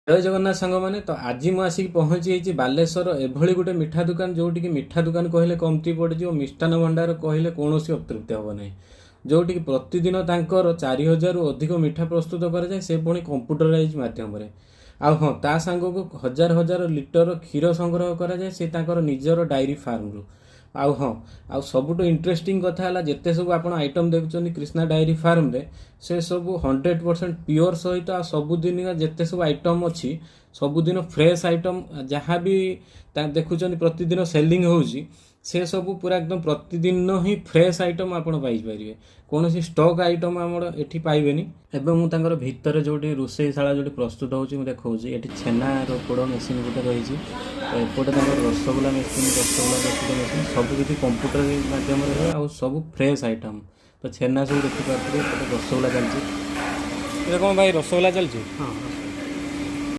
जय जगन्नाथ सांग मैंने तो आज मुझे आसिक पहुंची बालेश्वर एभली गोटे मिठा दुकान जोटि कि मिठा दुकान कहले कमती पड़ो मिष्टान भंडार कहले कौन अतृप्ति हम ना जोटि कि प्रतिदिन तांकर 4000 रु अधिक मिठा प्रस्तुत कराए से पुणी कंप्यूटराइज मध्यम आ हाँ ता सांग को हजार हजार लिटर क्षीर संग्रह कराए से निजर डायरी फार्म रु आउ हाँ आउ सबुठ इंटरेस्टिंग कथा है जिते सब आप आइटम देखुं कृष्णा डायरी फार्म रे से सब 100% प्योर सहित आ सबुदिन जिते सब आइटम अच्छी सबुदिन फ्रेश आइटम जहाँ भी देखुं प्रतिदिन सेलिंग होची से सब पूरा एकदम प्रतिदिन ही फ्रेश आइटम आप पाइपर कौन स्टॉक आइटम आम एटी पाइबेनी एवं मुझे भितर जो रोषेशाला जो प्रस्तुत होची देखा ये छेनार पोड़ मेसीन गोटे रही एपटे रसगोला मेसीन रसगोला प्रस्तुत मेसीन सबकि कंप्यूटर मध्यम रहा आ सब फ्रेश आइटम तो छेना सब देखिए रसगोला चलती कौन भाई रसगोला चलती हाँ